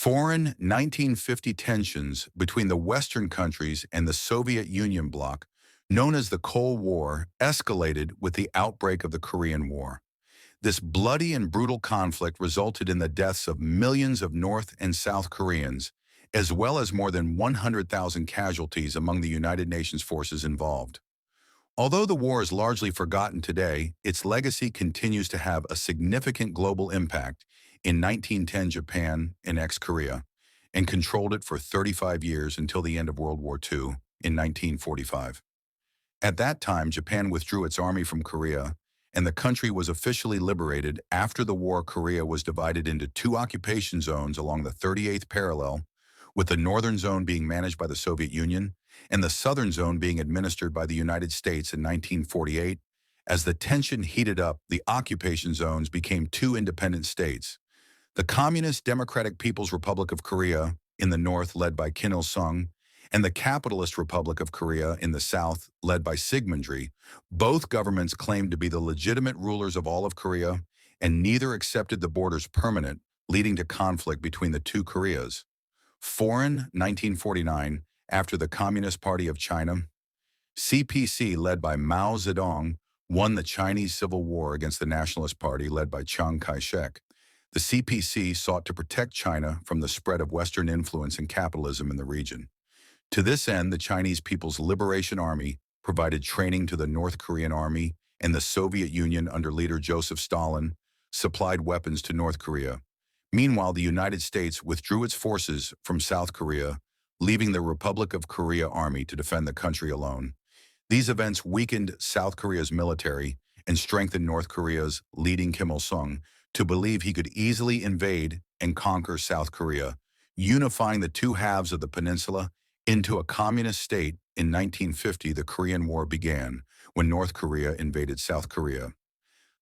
Foreign 1950 tensions between the Western countries and the Soviet Union bloc, known as the Cold War, escalated with the outbreak of the Korean War. This bloody and brutal conflict resulted in the deaths of millions of North and South Koreans, as well as more than 100,000 casualties among the United Nations forces involved. Although the war is largely forgotten today, its legacy continues to have a significant global impact. In 1910, Japan annexed Korea and controlled it for 35 years until the end of World War II in 1945. At that time, Japan withdrew its army from Korea, and the country was officially liberated. After the war. Korea was divided into two occupation zones along the 38th parallel, with the northern zone being managed by the Soviet Union and the southern zone being administered by the United States in 1948. As the tension heated up, the occupation zones became two independent states. The Communist Democratic People's Republic of Korea in the north, led by Kim Il-sung, and the Capitalist Republic of Korea in the south, led by Sigmundry. Both governments claimed to be the legitimate rulers of all of Korea, and neither accepted the borders permanent, leading to conflict between the two Koreas. Foreign 1949, after the Communist Party of China, CPC, led by Mao Zedong, won the Chinese Civil War against the Nationalist Party led by Chiang Kai-shek. The CPC sought to protect China from the spread of Western influence and capitalism in the region. To this end, the Chinese People's Liberation Army provided training to the North Korean Army, and the Soviet Union under leader Joseph Stalin supplied weapons to North Korea. Meanwhile, the United States withdrew its forces from South Korea, leaving the Republic of Korea Army to defend the country alone. These events weakened South Korea's military and strengthened North Korea's leading Kim Il-sung to believe he could easily invade and conquer South Korea, unifying the two halves of the peninsula into a communist state. In 1950, the Korean War began when North Korea invaded South Korea.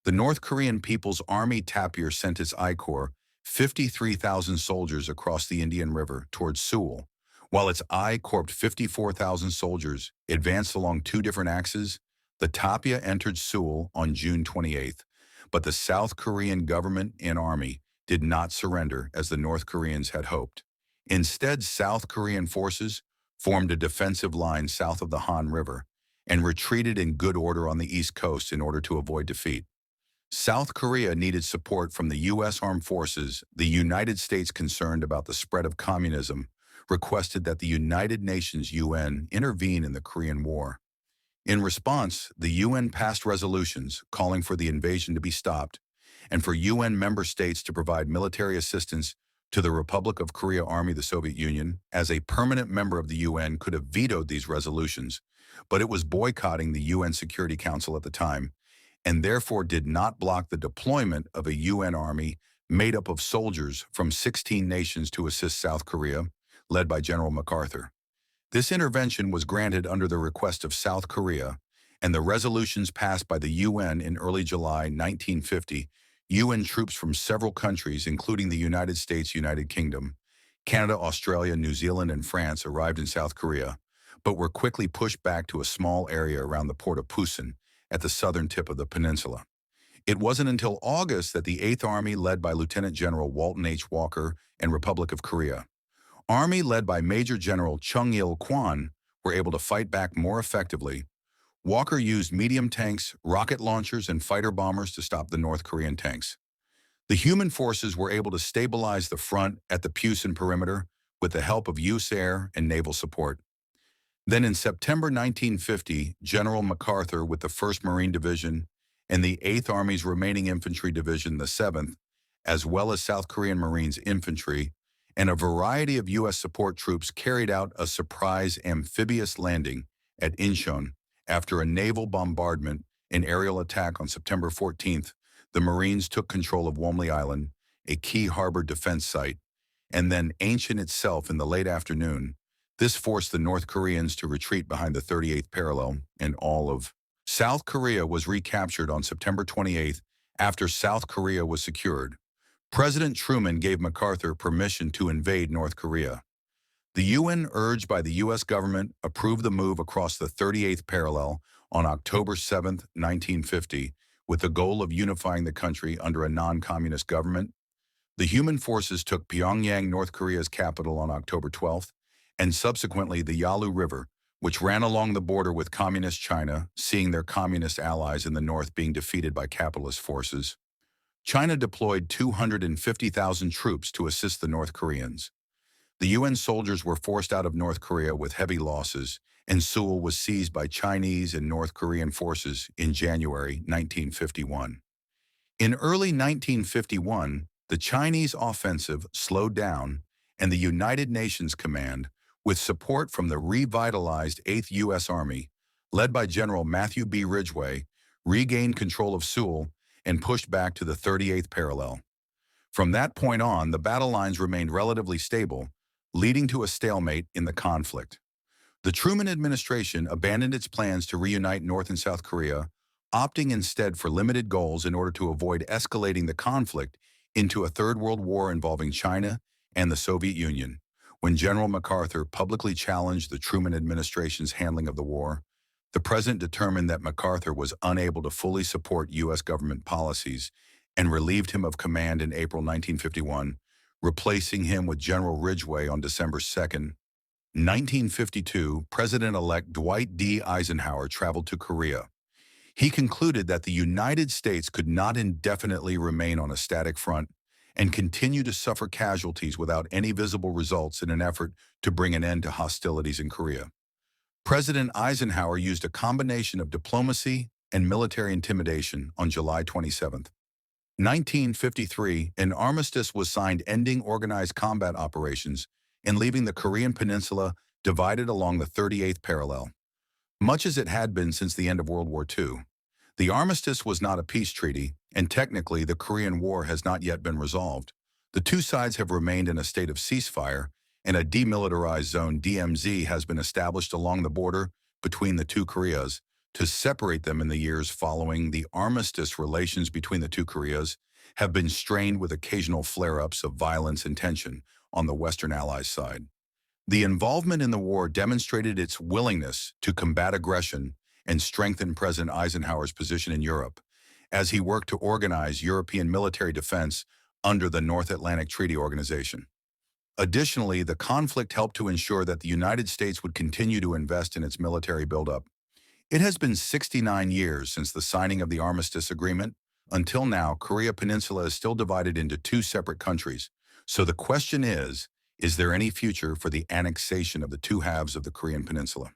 The North Korean People's Army Tapir sent its I-Corps 53,000 soldiers across the Indian River towards Seoul, while its I-Corps 54,000 soldiers advanced along two different axes. The Tapia entered Seoul on June 28th, but the South Korean government and army did not surrender as the North Koreans had hoped. Instead, South Korean forces formed a defensive line south of the Han River and retreated in good order on the East Coast in order to avoid defeat. South Korea needed support from the U.S. Armed Forces. The United States, concerned about the spread of communism, requested that the United Nations (UN) intervene in the Korean War. In response, the UN passed resolutions calling for the invasion to be stopped and for UN member states to provide military assistance to the Republic of Korea Army. The Soviet Union, as a permanent member of the UN, could have vetoed these resolutions, but it was boycotting the UN Security Council at the time, and therefore did not block the deployment of a UN army made up of soldiers from 16 nations to assist South Korea, led by General MacArthur. This intervention was granted under the request of South Korea, and the resolutions passed by the UN in early July 1950. UN troops from several countries, including the United States, United Kingdom, Canada, Australia, New Zealand, and France, arrived in South Korea, but were quickly pushed back to a small area around the port of Pusan at the southern tip of the peninsula. It wasn't until August that the 8th Army, led by Lieutenant General Walton H. Walker, and Republic of Korea, Army led by Major General Chung Il-kwon, were able to fight back more effectively. Walker used medium tanks, rocket launchers, and fighter bombers to stop the North Korean tanks. The human forces were able to stabilize the front at the Pusan perimeter with the help of US air and naval support. Then in September 1950, General MacArthur, with the 1st Marine Division and the 8th Army's remaining infantry division, the 7th, as well as South Korean Marines infantry, and a variety of U.S. support troops, carried out a surprise amphibious landing at Incheon. After a naval bombardment and aerial attack on September 14th, the Marines took control of Womley Island, a key harbor defense site, and then Incheon itself in the late afternoon. This forced the North Koreans to retreat behind the 38th parallel, and all of South Korea was recaptured on September 28th after South Korea was secured. President Truman gave MacArthur permission to invade North Korea. The UN, urged by the U.S. government, approved the move across the 38th parallel on October 7, 1950, with the goal of unifying the country under a non-communist government. The human forces took Pyongyang, North Korea's capital, on October 12th, and subsequently the Yalu River, which ran along the border with Communist China, seeing their communist allies in the north being defeated by capitalist forces. China deployed 250,000 troops to assist the North Koreans. The UN soldiers were forced out of North Korea with heavy losses, and Seoul was seized by Chinese and North Korean forces in January 1951. In early 1951, the Chinese offensive slowed down, and the United Nations Command, with support from the revitalized 8th U.S. Army, led by General Matthew B. Ridgway, regained control of Seoul and pushed back to the 38th parallel. From that point on, the battle lines remained relatively stable, leading to a stalemate in the conflict. The Truman administration abandoned its plans to reunite North and South Korea, opting instead for limited goals in order to avoid escalating the conflict into a Third World War involving China and the Soviet Union. When General MacArthur publicly challenged the Truman administration's handling of the war, the president determined that MacArthur was unable to fully support U.S. government policies and relieved him of command in April 1951, replacing him with General Ridgway on December 2nd. 1952, President-elect Dwight D. Eisenhower traveled to Korea. He concluded that the United States could not indefinitely remain on a static front and continue to suffer casualties without any visible results in an effort to bring an end to hostilities in Korea. President Eisenhower used a combination of diplomacy and military intimidation on July 27, 1953, an armistice was signed ending organized combat operations and leaving the Korean peninsula divided along the 38th parallel. Much as it had been since the end of World War II, the armistice was not a peace treaty, and technically the Korean War has not yet been resolved. The two sides have remained in a state of ceasefire, and a demilitarized zone (DMZ) has been established along the border between the two Koreas to separate them. In the years following the armistice, relations between the two Koreas have been strained with occasional flare-ups of violence and tension on the Western Allies' side. The involvement in the war demonstrated its willingness to combat aggression and strengthen President Eisenhower's position in Europe as he worked to organize European military defense under the North Atlantic Treaty Organization. Additionally, the conflict helped to ensure that the United States would continue to invest in its military buildup. It has been 69 years since the signing of the Armistice Agreement. Until now, Korea Peninsula is still divided into two separate countries. So the question is there any future for the annexation of the two halves of the Korean Peninsula?